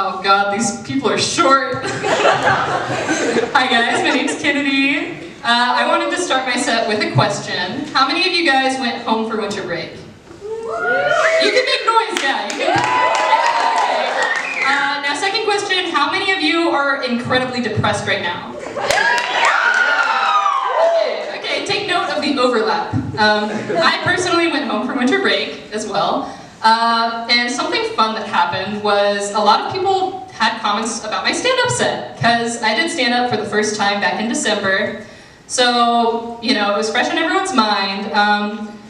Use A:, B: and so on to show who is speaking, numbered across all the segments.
A: Oh god, these people are short. Hi guys, my name's Kennedy. I wanted to start my set with a question. How many of you guys went home for winter break? You can make noise, yeah. You can. Yeah, okay. Now, second question, how many of you are incredibly depressed right now? Okay, take note of the overlap. I personally went home for winter break as well. And something fun that happened was a lot of people had comments about my stand-up set, because I did stand-up for the first time back in December. So, you know, it was fresh in everyone's mind.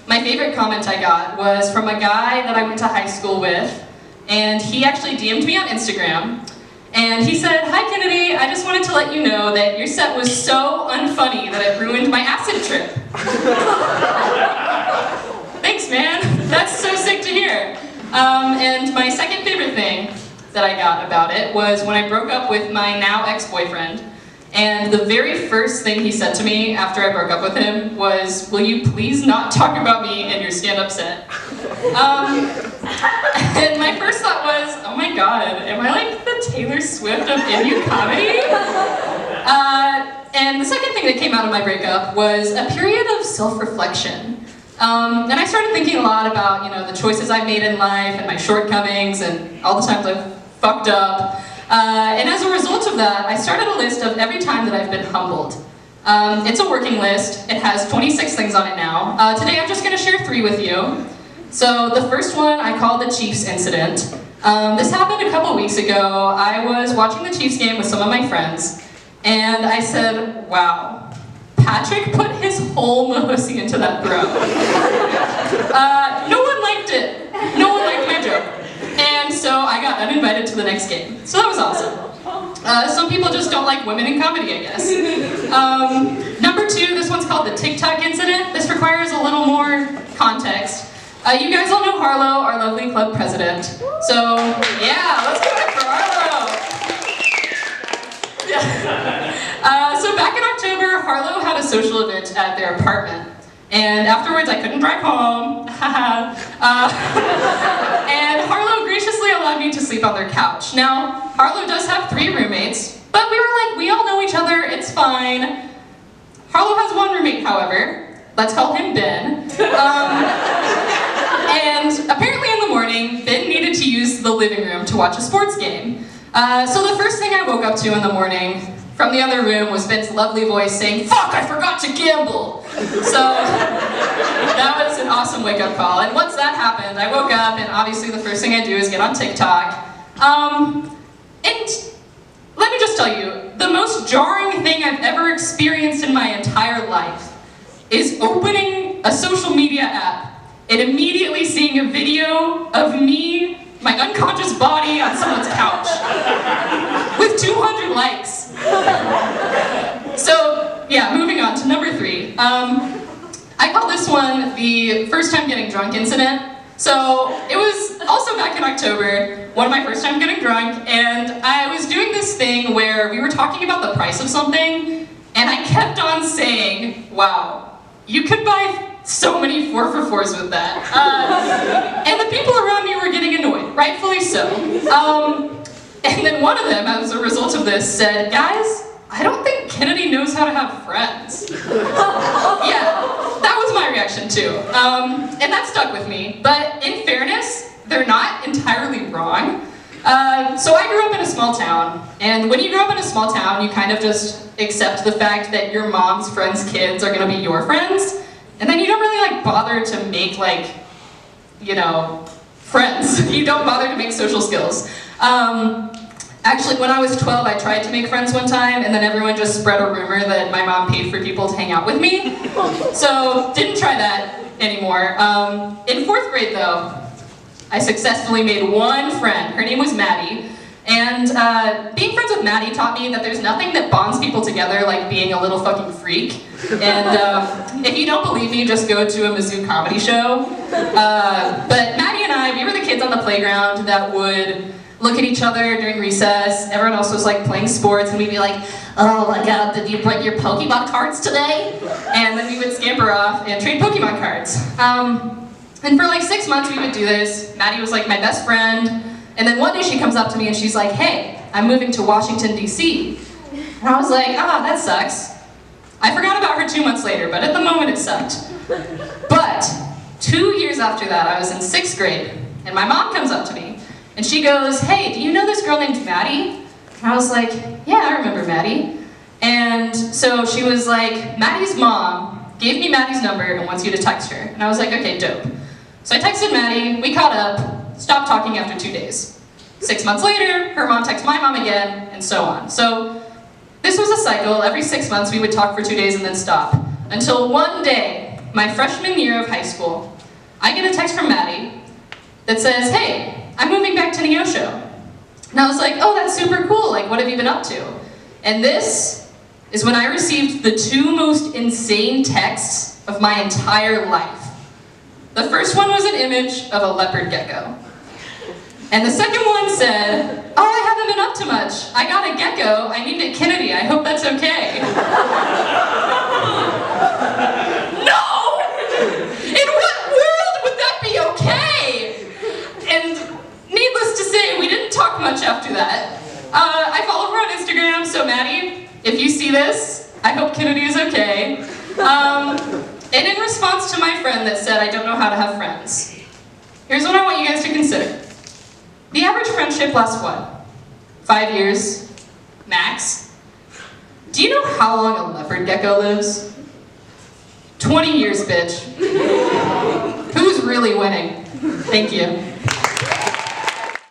A: My favorite comment I got was from a guy that I went to high school with, and he actually DM'd me on Instagram. And he said, "Hi Kennedy, I just wanted to let you know that your set was so unfunny that it ruined my acid trip." Thanks, man. That's so sick to hear. And my second favorite thing that I got about it was when I broke up with my now ex-boyfriend. And the very first thing he said to me after I broke up with him was, "Will you please not talk about me in your stand-up set?" And my first thought was, oh my god, am I like the Taylor Swift of indie comedy? And the second thing that came out of my breakup was a period of self-reflection. And I started thinking a lot about, you know, the choices I've made in life and my shortcomings and all the times I've fucked up. And as a result of that, I started a list of every time that I've been humbled. It's a working list. It has 26 things on it now. Today I'm just going to share 3 with you. So the first one I call the Chiefs incident. This happened a couple weeks ago. I was watching the Chiefs game with some of my friends, and I said, wow, Patrick put his whole Mahusi into that throw. No one liked it. No one liked my joke. And so I got uninvited to the next game. So that was awesome. Some people just don't like women in comedy, I guess. Number 2, this one's called the TikTok incident. This requires a little more context. You guys all know Harlow, our lovely club president. So, yeah, let's give it for Harlow. Yeah. So back in October, Harlow had a social event at their apartment. And afterwards, I couldn't drive home. And Harlow graciously allowed me to sleep on their couch. Now, Harlow does have 3 roommates, but we were like, we all know each other, it's fine. Harlow has 1 roommate, however. Let's call him Ben. And apparently in the morning, Ben needed to use the living room to watch a sports game. So the first thing I woke up to in the morning from the other room was Ben's lovely voice saying, "Fuck, I forgot to gamble!" So that was an awesome wake-up call. And once that happened, I woke up, and obviously the first thing I do is get on TikTok. And let me just tell you, the most jarring thing I've ever experienced in my entire life is opening a social media app and immediately seeing a video of me, my unconscious body on someone's couch with 200 likes. So, yeah, moving on to number 3. I call this one the first time getting drunk incident. So, it was also back in October, one of my first time getting drunk, and I was doing this thing where we were talking about the price of something, and I kept on saying, wow, you could buy so many 4-for-4s with that. And the people around me were getting annoyed, rightfully so. And then one of them, as a result of this, said, "Guys, I don't think Kennedy knows how to have friends." Yeah, that was my reaction too. And that stuck with me. But in fairness, they're not entirely wrong. So I grew up in a small town, and when you grow up in a small town, you kind of just accept the fact that your mom's friends' kids are gonna be your friends, and then you don't really like bother to make like, you know, friends. You don't bother to make social skills. Actually, when I was 12, I tried to make friends one time, and then everyone just spread a rumor that my mom paid for people to hang out with me. So, didn't try that anymore. In 4th grade, though, I successfully made 1 friend. Her name was Maddie. And being friends with Maddie taught me that there's nothing that bonds people together like being a little fucking freak. And if you don't believe me, just go to a Mizzou comedy show. But Maddie and I, we were the kids on the playground that would look at each other during recess. Everyone else was like playing sports, and we'd be like, "Oh my god, did you bring your Pokemon cards today?" And then we would scamper off and trade Pokemon cards. And for like 6 months we would do this. Maddie was like my best friend, And then one day she comes up to me and she's like, hey, I'm moving to Washington, D.C. And I was like, ah, that sucks. I forgot about her 2 months later, but at the moment it sucked. But 2 years after that, I was in 6th grade, and my mom comes up to me, and she goes, hey, do you know this girl named Maddie? And I was like, yeah, I remember Maddie. And so she was like, Maddie's mom gave me Maddie's number and wants you to text her. And I was like, okay, dope. So I texted Maddie, we caught up, stopped talking after 2 days. 6 months later, her mom texts my mom again, and so on. So this was a cycle. Every 6 months we would talk for 2 days and then stop. Until one day, my freshman year of high school, I get a text from Maddie that says, hey, I'm moving back to Neosho. And I was like, oh, that's super cool. Like, what have you been up to? And this is when I received the 2 most insane texts of my entire life. The first one was an image of a leopard gecko. And the second one said, oh, I haven't been up to much. I got a gecko. I named it Kennedy. I hope that's okay. No! In what world would that be okay? And needless to say, we didn't talk much after that. I follow her on Instagram, so Maddie, if you see this, I hope Kennedy is okay. And in response to my friend that said I don't know how to have friends, here's what I want you guys to consider. The average friendship lasts what? 5 years? Max? Do you know how long a leopard gecko lives? 20 years, bitch. Who's really winning? Thank you.